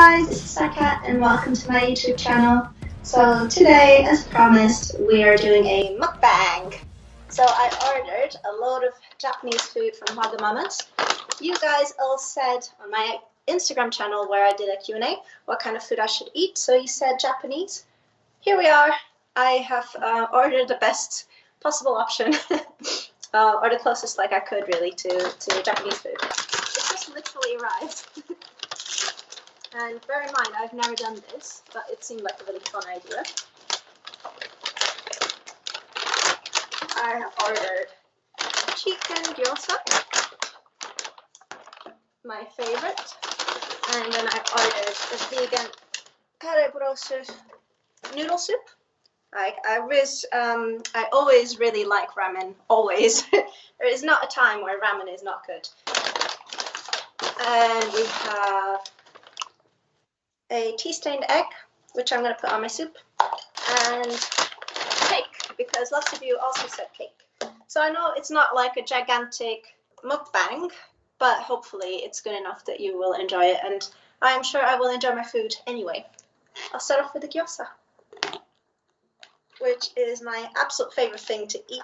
guys, this is Psycatt and welcome to my YouTube channel. So today, as promised, we are doing a mukbang. So I ordered a load of Japanese food from Wagamamas. You guys all said on my Instagram channel where I did a Q&A what kind of food I should eat, so you said Japanese. Here we are. I have ordered the best possible option, or the closest like I could really to Japanese food. It just literally arrived. And bear in mind, I've never done this, but it seemed like a really fun idea. I have ordered chicken gyoza, my favorite, and then I ordered a vegan Broso noodle soup. I always really like ramen, always. There is not a time where ramen is not good. And we have a tea-stained egg, which I'm going to put on my soup, and cake, because lots of you also said cake. So I know it's not like a gigantic mukbang, but hopefully it's good enough that you will enjoy it, and I am sure I will enjoy my food anyway. I'll start off with the gyoza, which is my absolute favorite thing to eat.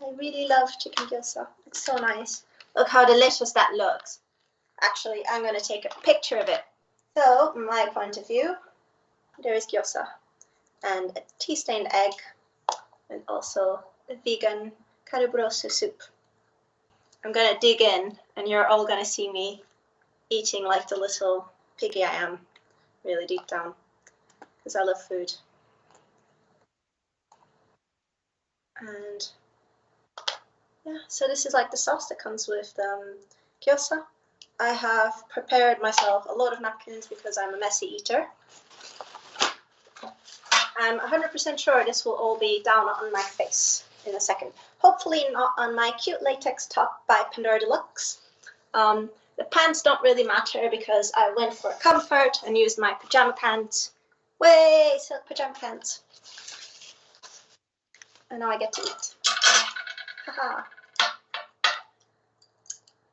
I really love chicken gyoza. It's so nice. Look how delicious that looks. Actually, I'm going to take a picture of it. So, from my point of view, there is gyoza and a tea-stained egg and also a vegan Broso soup. I'm going to dig in and you're all going to see me eating like the little piggy I am, really deep down, because I love food. And yeah, so this is like the sauce that comes with gyoza. I have prepared myself a load of napkins because I'm a messy eater. I'm 100% sure this will all be down on my face in a second. Hopefully not on my cute latex top by Pandora Deluxe. The pants don't really matter because I went for comfort and used my pajama pants. Way, silk pajama pants. And now I get to eat. Haha.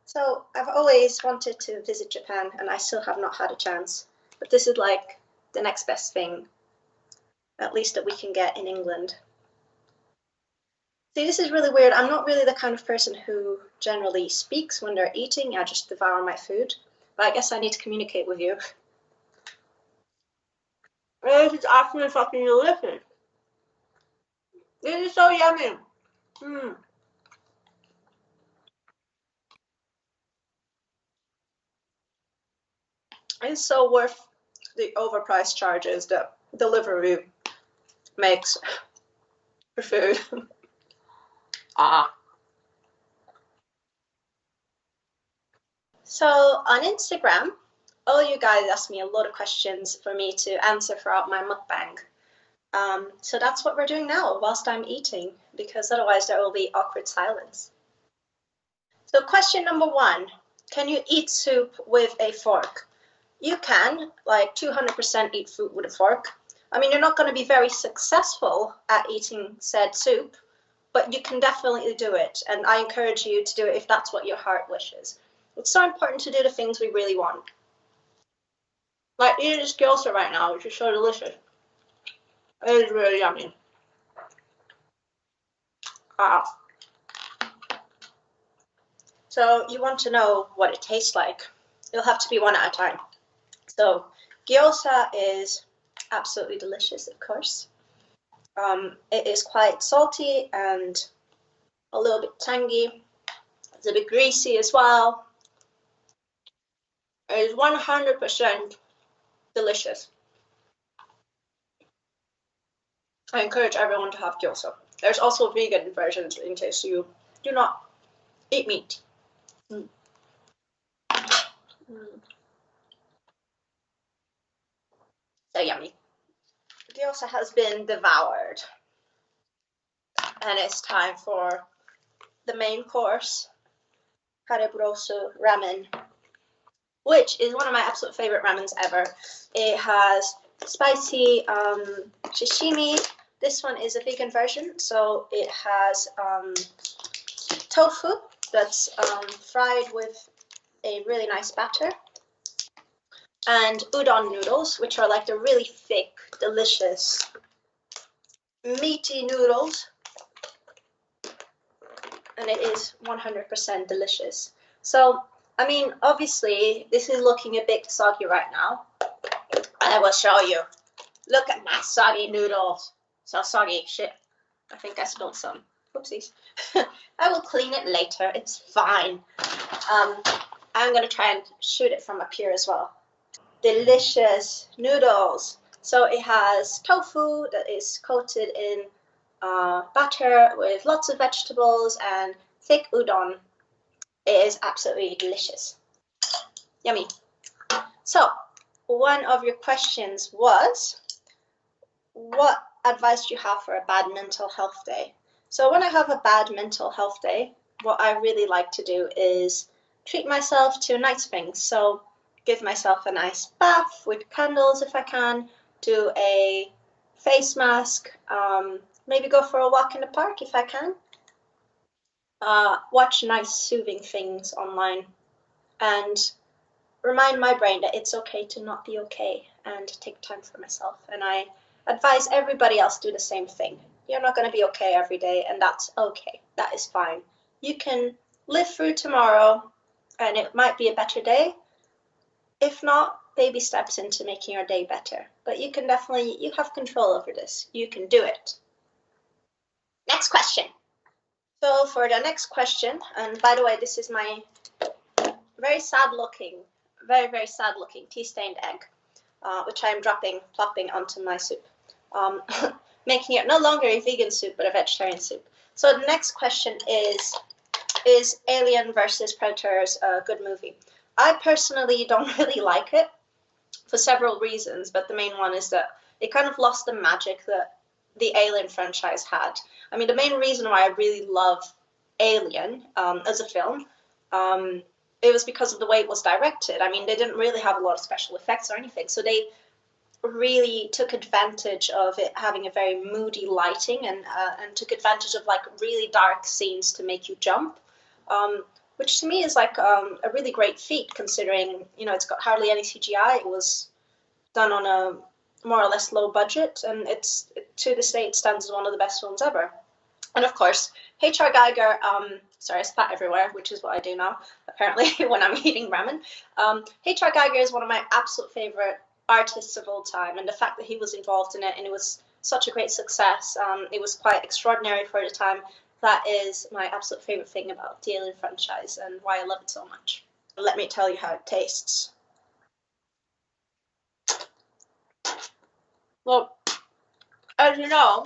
So I've always wanted to visit Japan and I still have not had a chance, but this is like the next best thing, at least that we can get in England. See, this is really weird. I'm not really the kind of person who generally speaks when they're eating. I just devour my food, but I guess I need to communicate with you. This is actually fucking delicious. This is so yummy. It's so worth the overpriced charges that delivery makes for food. So on Instagram, all you guys asked me a lot of questions for me to answer throughout my mukbang. So that's what we're doing now whilst I'm eating, because otherwise there will be awkward silence. So question number 1, can you eat soup with a fork? You can, like 200% eat food with a fork. I mean, you're not going to be very successful at eating said soup, but you can definitely do it. And I encourage you to do it if that's what your heart wishes. It's so important to do the things we really want. Like eating this gyoza right now, which is so delicious. It is really yummy. So you want to know what it tastes like. It'll have to be one at a time. So gyoza is absolutely delicious, of course. It is quite salty and a little bit tangy. It's a bit greasy as well. It is 100% delicious. I encourage everyone to have gyoza. There's also vegan versions in case you do not eat meat. So yummy. Gyoza has been devoured. And it's time for the main course, Broso Ramen, which is one of my absolute favorite ramens ever. It has spicy sashimi. This one is a vegan version, so it has tofu that's fried with a really nice batter. and udon noodles, which are like the really thick, delicious, meaty noodles. And it is 100% delicious. So, I mean, obviously, this is looking a bit soggy right now. I will show you. Look at my soggy noodles. So soggy, shit. I think I spilled some. Whoopsies. I will clean it later. It's fine. I'm gonna try and shoot it from up here as well. Delicious noodles. So it has tofu that is coated in batter with lots of vegetables and thick udon. It is absolutely delicious. Yummy. So, one of your questions was, what advice do you have for a bad mental health day? So when I have a bad mental health day, what I really like to do is treat myself to nice things. So give myself a nice bath with candles if I can, do a face mask, maybe go for a walk in the park if I can, watch nice soothing things online, and remind my brain that it's okay to not be okay and take time for myself. And I advise everybody else do the same thing. You're not going to be okay every day, and that's okay. That is fine. You can live through tomorrow, and it might be a better day. If not, baby steps into making your day better. But you can definitely, you have control over this. You can do it. Next question. So for the next question, and by the way, this is my very sad looking tea-stained egg, which I am plopping onto my soup, making it no longer a vegan soup, but a vegetarian soup. So the next question is Alien versus Predators a good movie? I personally don't really like it for several reasons, but the main one is that it kind of lost the magic that the Alien franchise had. I mean, the main reason why I really love Alien as a film, it was because of the way it was directed. I mean, they didn't really have a lot of special effects or anything, so they really took advantage of it having a very moody lighting, and took advantage of like really dark scenes to make you jump, which to me is like a really great feat considering, you know, it's got hardly any CGI. It was done on a more or less low budget, and to this day it stands as one of the best films ever. And of course, H.R. Geiger, sorry, I spat everywhere, which is what I do now, apparently, when I'm eating ramen. H.R. Geiger is one of my absolute favorite artists of all time, and the fact that he was involved in it, and it was such a great success, it was quite extraordinary for the time. That is my absolute favorite thing about the Alien franchise, and why I love it so much. Let me tell you how it tastes. Well, as you know,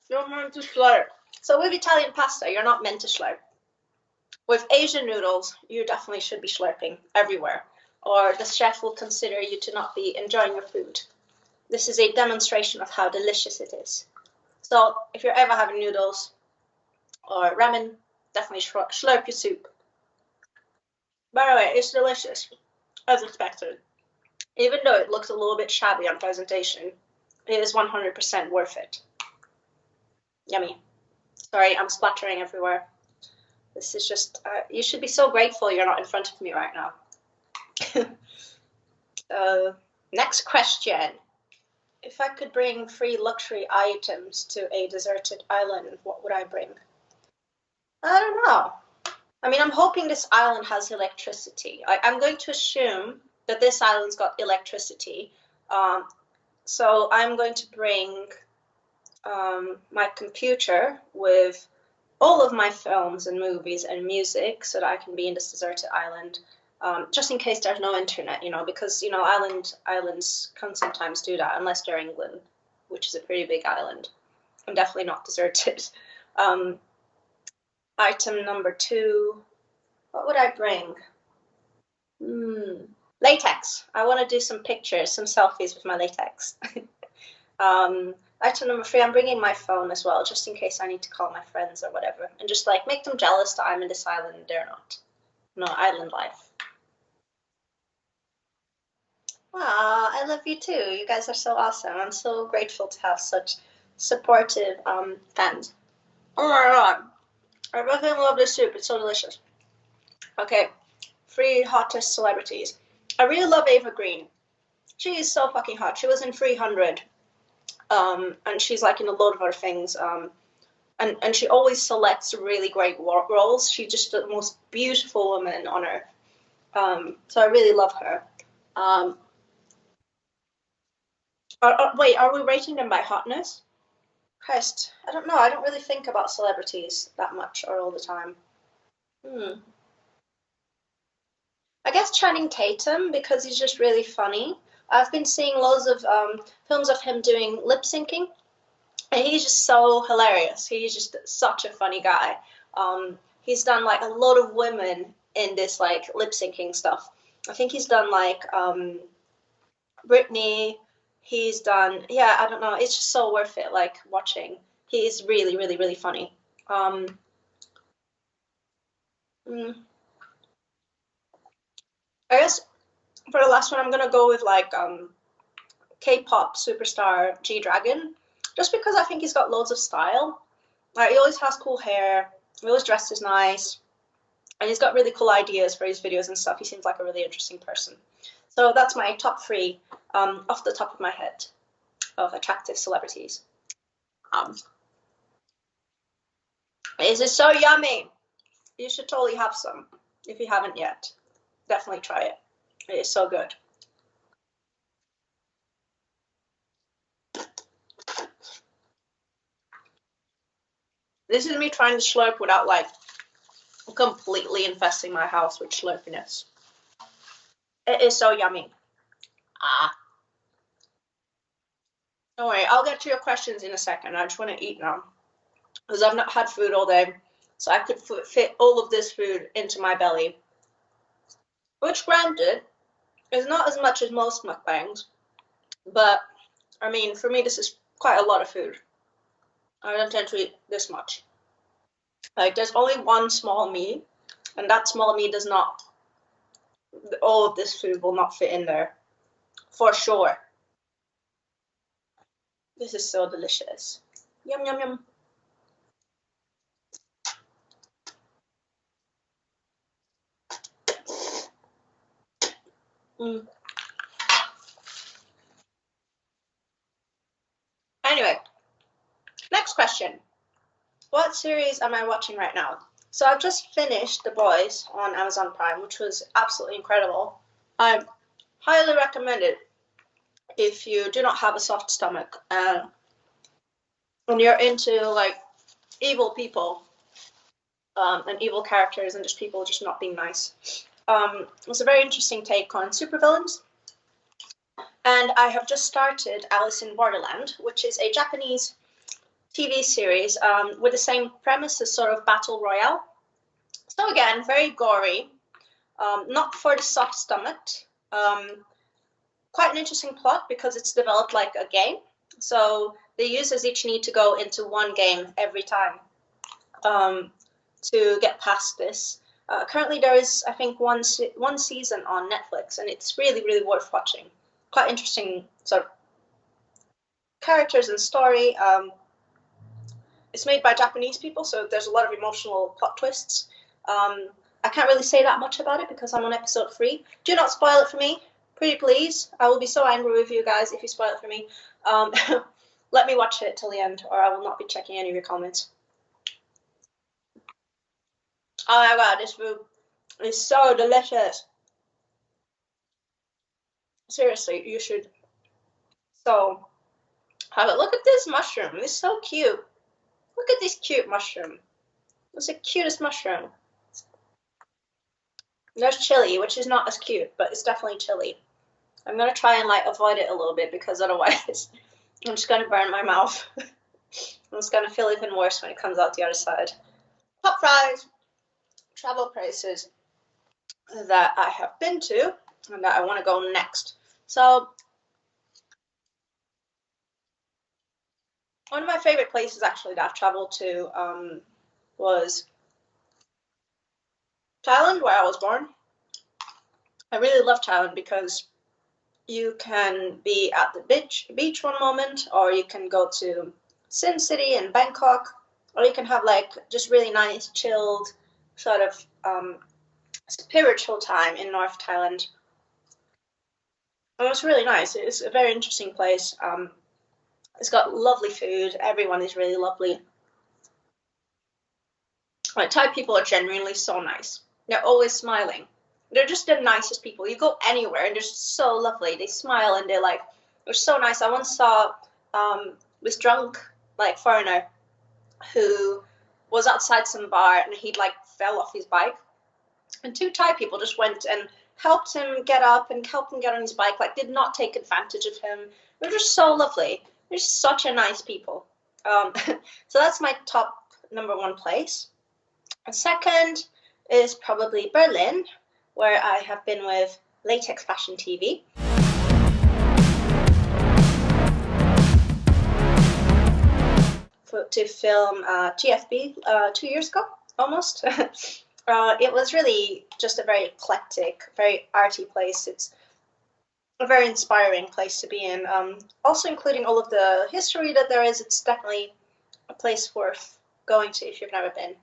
you're meant to slurp. So with Italian pasta, you're not meant to slurp. With Asian noodles, you definitely should be slurping everywhere, or the chef will consider you to not be enjoying your food. This is a demonstration of how delicious it is. So if you're ever having noodles or ramen, definitely slurp your soup. By the way, it's delicious, as expected. Even though it looks a little bit shabby on presentation, it is 100% worth it. Yummy. Sorry, I'm splattering everywhere. This is just, you should be so grateful you're not in front of me right now. Next question. If I could bring 3 luxury items to a deserted island, what would I bring? I don't know. I mean, I'm hoping this island has electricity. I'm going to assume that this island's got electricity. So I'm going to bring my computer with all of my films and movies and music so that I can be in this deserted island, just in case there's no internet, you know, because, you know, islands can sometimes do that, unless they're England, which is a pretty big island. I'm definitely not deserted. Item number 2, what would I bring? Latex. I want to do some pictures, some selfies with my latex. Item number 3, I'm bringing my phone as well, just in case I need to call my friends or whatever, and just like make them jealous that I'm in this island and they're not. No, island life. Ah, I love you too. You guys are so awesome. I'm so grateful to have such supportive fans. Oh my god, I fucking love this soup. It's so delicious. Okay, 3 hottest celebrities. I really love Ava Green. She is so fucking hot. She was in 300, and she's like in a lot of other things. And she always selects really great roles. She's just the most beautiful woman on earth. So I really love her. Wait, are we rating them by hotness? Christ, I don't know. I don't really think about celebrities that much or all the time. Hmm. I guess Channing Tatum because he's just really funny. I've been seeing loads of films of him doing lip syncing, and he's just so hilarious. He's just such a funny guy. He's done like a lot of women in this like lip syncing stuff. I think he's done like Britney. He's done, yeah, I don't know. It's just so worth it, like watching. He's really, really, really funny. Um, mm, I guess for the last one, I'm gonna go with like K-pop superstar G-Dragon, just because I think he's got loads of style. Like he always has cool hair, he always dresses nice, and he's got really cool ideas for his videos and stuff. He seems like a really interesting person. So that's my top three off the top of my head of attractive celebrities. Um, this is so yummy. You should totally have some if you haven't yet. Definitely try it. It is so good. This is me trying to slurp without like completely infesting my house with slurpiness. It is so yummy. Ah. Don't worry, I'll get to your questions in a second. I just want to eat now because I've not had food all day, so I could fit all of this food into my belly. Which, granted, is not as much as most mukbangs, but I mean, for me, this is quite a lot of food. I don't tend to eat this much. Like, there's only one small me, and that small me does not, all of this food will not fit in there, for sure. This is so delicious. Yum, yum, yum. Mm. Anyway, next question. What series am I watching right now? So I've just finished The Boys on Amazon Prime, which was absolutely incredible. I highly recommend it if you do not have a soft stomach and you're into like evil people and evil characters and just people just not being nice. It's a very interesting take on supervillains. And I have just started Alice in Borderland, which is a Japanese TV series with the same premise as sort of Battle Royale. So again, very gory, not for the soft stomach. Quite an interesting plot because it's developed like a game. So the users each need to go into one game every time to get past this. Currently, there is, I think, one season on Netflix, and it's really, really worth watching. Quite interesting sort of characters and story. It's made by Japanese people, so there's a lot of emotional plot twists. I can't really say that much about it because I'm on episode 3. Do not spoil it for me, pretty please. I will be so angry with you guys if you spoil it for me. Let me watch it till the end, or I will not be checking any of your comments. Oh my god, this food is so delicious. Seriously, you should so have it. Look at this mushroom. It's so cute. Look at this cute mushroom. It's the cutest mushroom. There's chili, which is not as cute, but it's definitely chili. I'm gonna try and like avoid it a little bit because otherwise I'm just gonna burn my mouth. It's gonna feel even worse when it comes out the other side. Top fries, travel places that I have been to and that I want to go next. So one of my favorite places actually that I've traveled to was Thailand, where I was born. I really love Thailand because you can be at the beach one moment, or you can go to Sin City in Bangkok, or you can have like just really nice, chilled, sort of spiritual time in North Thailand. And it's really nice. It's a very interesting place. It's got lovely food. Everyone is really lovely. Like Thai people are genuinely so nice. They're always smiling. They're just the nicest people. You go anywhere and they're just so lovely. They smile and they're so nice. I once saw this drunk like foreigner who was outside some bar and he'd like fell off his bike, and two Thai people just went and helped him get up and helped him get on his bike. Like did not take advantage of him. They're just so lovely. They're just such a nice people. So that's my top number one place. And second is probably Berlin, where I have been with Latex Fashion TV. To film GFB 2 years ago, almost. It was really just a very eclectic, very arty place. It's a very inspiring place to be in. Also including all of the history that there is, it's definitely a place worth going to if you've never been.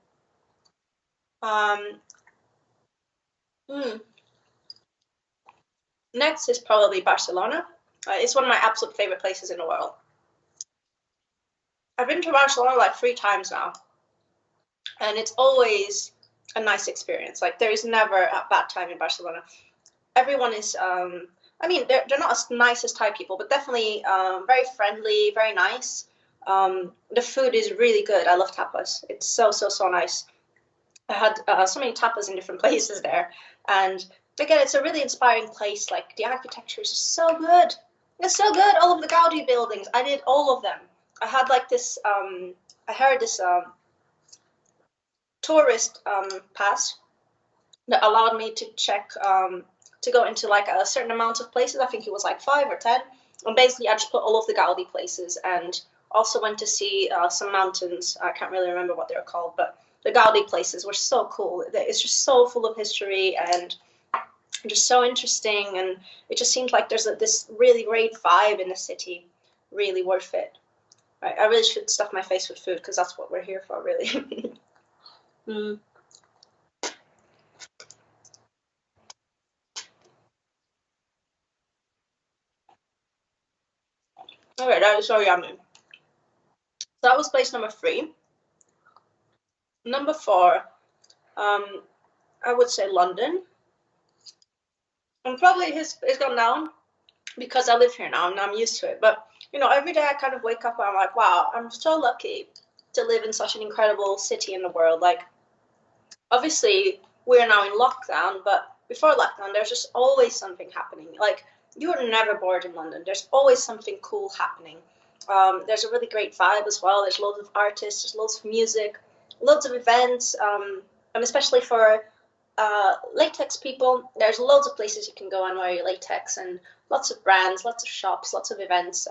Next is probably Barcelona. It's one of my absolute favorite places in the world. I've been to Barcelona like 3 times now, and it's always a nice experience. Like there is never a bad time in Barcelona. Everyone is, I mean, they're not as nice as Thai people, but definitely very friendly, very nice. The food is really good. I love tapas. It's so nice. I had so many tapas in different places there, and again, it's a really inspiring place. Like the architecture is just so good. It's so good. All of the Gaudi buildings, I did all of them. I had like this. I heard this tourist pass that allowed me to check to go into like a certain amount of places. I think it was like 5 or 10. And basically, I just put all of the Gaudi places, and also went to see some mountains. I can't really remember what they were called, but the Gaudi places were so cool. It's just so full of history and just so interesting, and it just seems like there's this really great vibe in the city. Really worth it. Right, I really should stuff my face with food because that's what we're here for, really. Okay, that is so yummy. So that was place number 3. Number 4, I would say London. And probably it's gone down because I live here now and I'm used to it. But every day I kind of wake up and I'm like, wow, I'm so lucky to live in such an incredible city in the world. Like, obviously we're now in lockdown, but before lockdown, there's just always something happening. Like, you are never bored in London. There's always something cool happening. There's a really great vibe as well. There's loads of artists, there's loads of music, loads of events, and especially for latex people, there's loads of places you can go and wear your latex, and lots of brands, lots of shops, lots of events.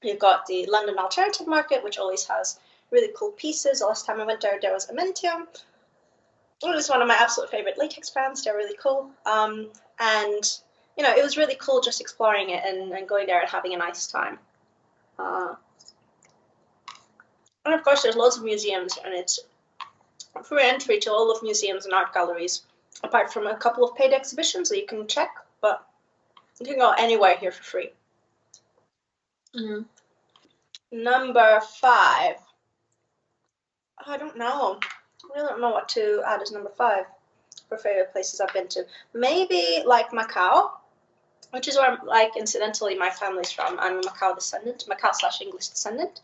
You've got the London Alternative Market, which always has really cool pieces. The last time I went there, there was Amentium. It was one of my absolute favorite latex brands. They're really cool. And it was really cool just exploring it and going there and having a nice time. And of course, there's loads of museums, and it's free entry to all of museums and art galleries, apart from a couple of paid exhibitions that you can check, but you can go anywhere here for free. Number 5. I don't know. I really don't know what to add as number 5 for favorite places I've been to. Maybe like Macau, which is where, like, incidentally, my family's from. I'm a Macau descendant, Macau/English descendant.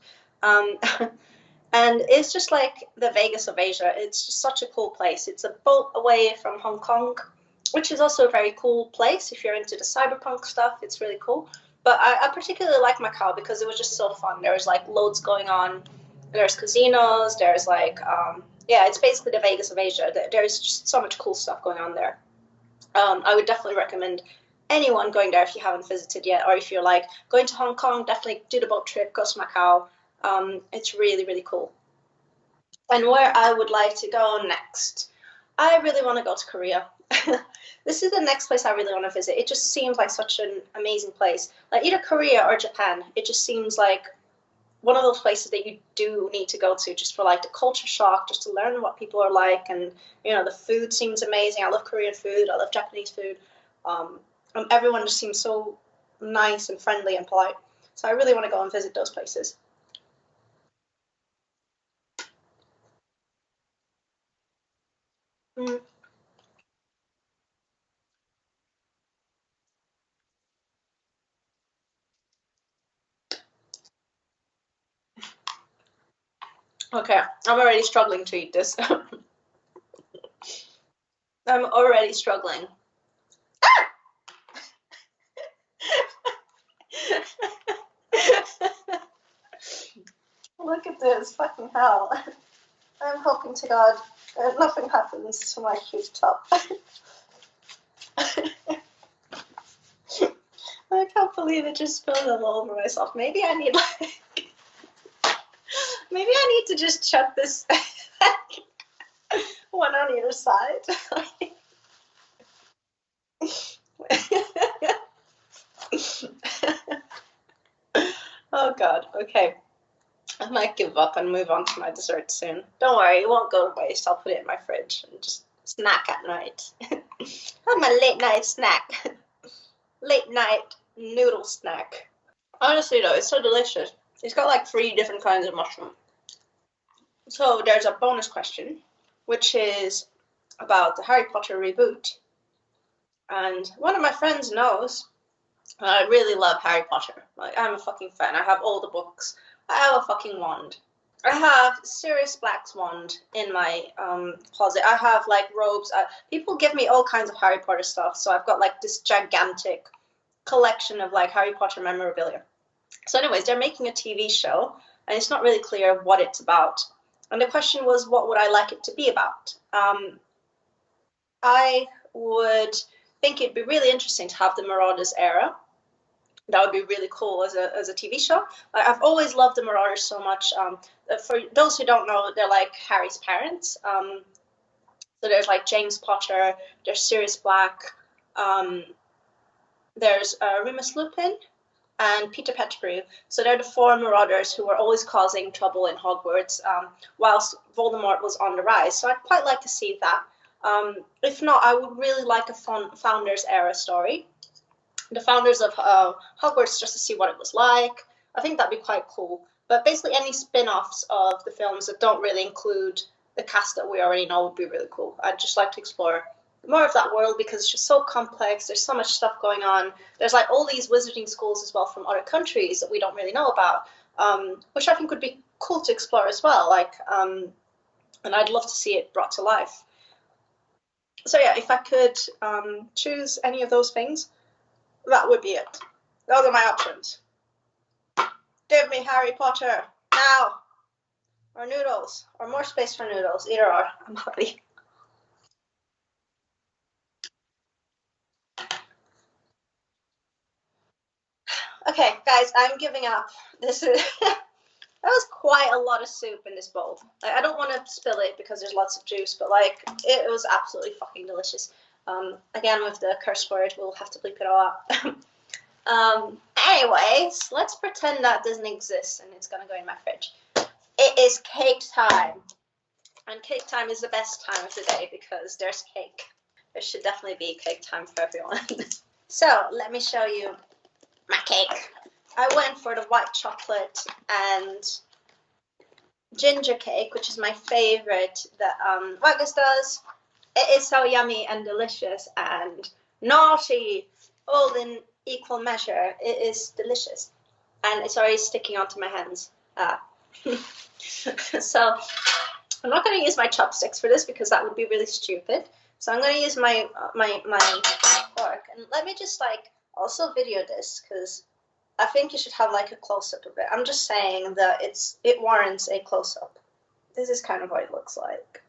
And it's just like the Vegas of Asia. It's just such a cool place. It's a boat away from Hong Kong, which is also a very cool place. If you're into the cyberpunk stuff, it's really cool. But I particularly like Macau because it was just so fun. There was like loads going on. There's casinos. There's like, it's basically the Vegas of Asia. There's just so much cool stuff going on there. I would definitely recommend anyone going there if you haven't visited yet, or if you're like going to Hong Kong, definitely do the boat trip, go to Macau. It's really, really cool. And where I would like to go next, I really want to go to Korea. This is the next place I really want to visit. It just seems like such an amazing place. Like either Korea or Japan. It just seems like one of those places that you do need to go to just for like the culture shock, just to learn what people are like. And, the food seems amazing. I love Korean food. I love Japanese food. Everyone just seems so nice and friendly and polite. So I really want to go and visit those places. Mm. Okay, I'm already struggling to eat this. I'm already struggling. Look at this, fucking hell. I'm hoping to God nothing happens to my cute top. I can't believe it just spilled all over myself. Maybe I need maybe I need to just chuck this one on either side. Oh God. Okay. I might give up and move on to my dessert soon. Don't worry, it won't go to waste. I'll put it in my fridge and just snack at night. Have my late night snack. Late night noodle snack. Honestly though, it's so delicious. It's got like 3 different kinds of mushroom. So there's a bonus question, which is about the Harry Potter reboot. And one of my friends knows I really love Harry Potter. Like, I'm a fucking fan. I have all the books. I have a fucking wand. I have Sirius Black's wand in my closet. I have like robes. People give me all kinds of Harry Potter stuff, so I've got like this gigantic collection of like Harry Potter memorabilia. So, anyways, they're making a TV show, and it's not really clear what it's about. And the question was, what would I like it to be about? I would think it'd be really interesting to have the Marauders era. That would be really cool as a TV show. Like, I've always loved the Marauders so much. For those who don't know, they're like Harry's parents. So there's like James Potter, there's Sirius Black, there's Remus Lupin, and Peter Pettigrew. So they're the 4 Marauders who were always causing trouble in Hogwarts whilst Voldemort was on the rise. So I'd quite like to see that. If not, I would really like a Founders era story. The founders of Hogwarts, just to see what it was like. I think that'd be quite cool. But basically any spin-offs of the films that don't really include the cast that we already know would be really cool. I'd just like to explore more of that world because it's just so complex. There's so much stuff going on. There's like all these wizarding schools as well from other countries that we don't really know about, which I think would be cool to explore as well. And I'd love to see it brought to life. So yeah, if I could choose any of those things, that would be it. Those are my options. Give me Harry Potter now, or noodles, or more space for noodles. Either or, I'm happy. Okay, guys, I'm giving up. This is that was quite a lot of soup in this bowl. Like, I don't want to spill it because there's lots of juice, but like it was absolutely fucking delicious. Again, with the curse word, we'll have to bleep it all out. Anyways, let's pretend that doesn't exist and it's gonna go in my fridge. It is cake time. And cake time is the best time of the day because there's cake. There should definitely be cake time for everyone. So, let me show you my cake. I went for the white chocolate and ginger cake, which is my favorite that Vegas does. It is so yummy and delicious and naughty, all in equal measure. It is delicious. And it's already sticking onto my hands. So I'm not going to use my chopsticks for this because that would be really stupid. So I'm going to use my fork. And let me just like also video this because I think you should have like a close-up of it. I'm just saying that it warrants a close-up. This is kind of what it looks like.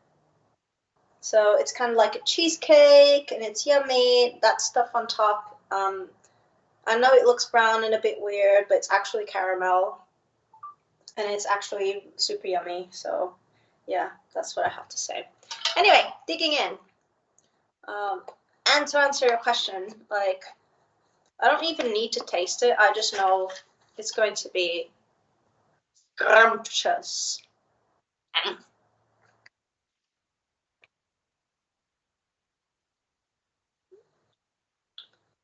So it's kind of like a cheesecake and it's yummy. That stuff on top. I know it looks brown and a bit weird, but it's actually caramel. And it's actually super yummy. So yeah, that's what I have to say. Anyway, digging in. And to answer your question, like, I don't even need to taste it. I just know it's going to be scrumptious.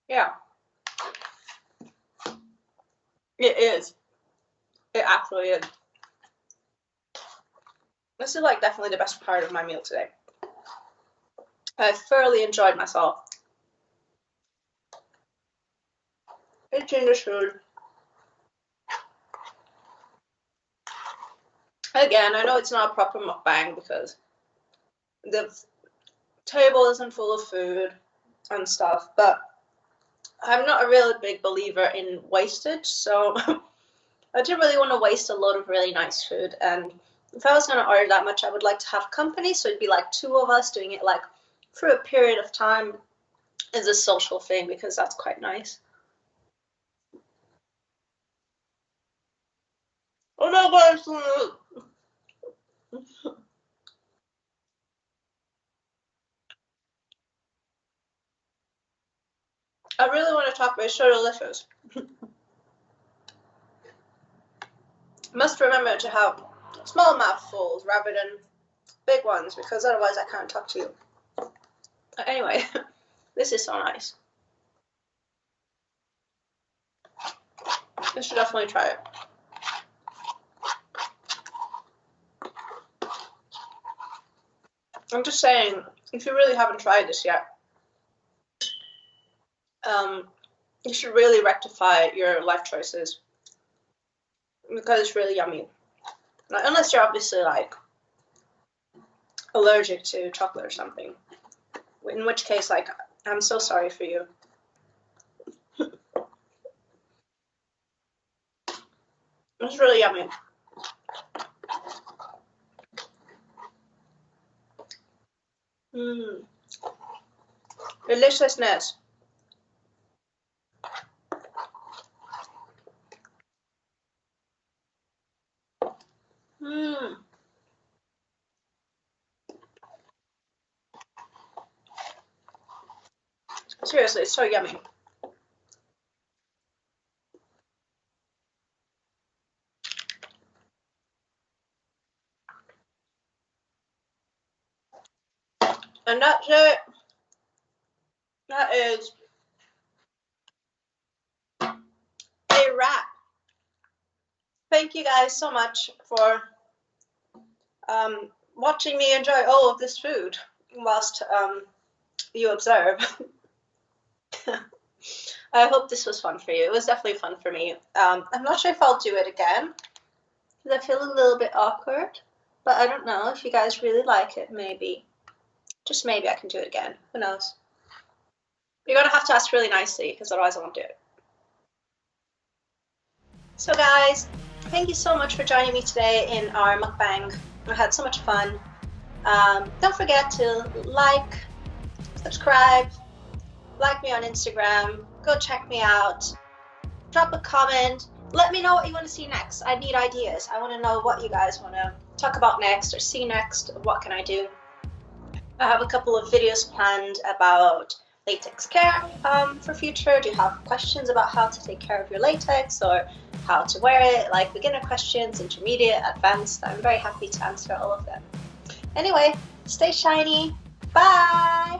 Yeah. It is. It actually is. This is like definitely the best part of my meal today. I thoroughly enjoyed myself eating this food. Again, I know it's not a proper mukbang because the table isn't full of food and stuff, but I'm not a really big believer in wastage, so I didn't really want to waste a lot of really nice food. And if I was going to order that much, I would like to have company, so it'd be like 2 of us doing it like for a period of time as a social thing, because that's quite nice. Oh no, guys! I really want to talk, but it's so delicious. Must remember to have small mouthfuls rather than big ones, because otherwise I can't talk to you. Anyway, this is so nice. You should definitely try it. I'm just saying, if you really haven't tried this yet, you should really rectify your life choices, because it's really yummy. Like, unless you're obviously like allergic to chocolate or something, in which case, like, I'm so sorry for you. It's really yummy. Deliciousness. Seriously, it's so yummy. And that's it. That is a wrap. Thank you guys so much for watching me enjoy all of this food whilst you observe. I hope this was fun for you. It was definitely fun for me. I'm not sure if I'll do it again, because I feel a little bit awkward, but I don't know. If you guys really like it, maybe, just maybe, I can do it again. Who knows? You're gonna have to ask really nicely, because otherwise I won't do it. So guys, thank you so much for joining me today in our mukbang. I had so much fun. Don't forget to like, subscribe, like me on Instagram, go check me out, drop a comment, let me know what you want to see next. I need ideas. I want to know what you guys want to talk about next or see next. What can I do? I have a couple of videos planned about latex care for future. Do you have questions about how to take care of your latex or how to wear it, like beginner questions, intermediate, advanced? I'm very happy to answer all of them. Anyway, stay shiny. Bye!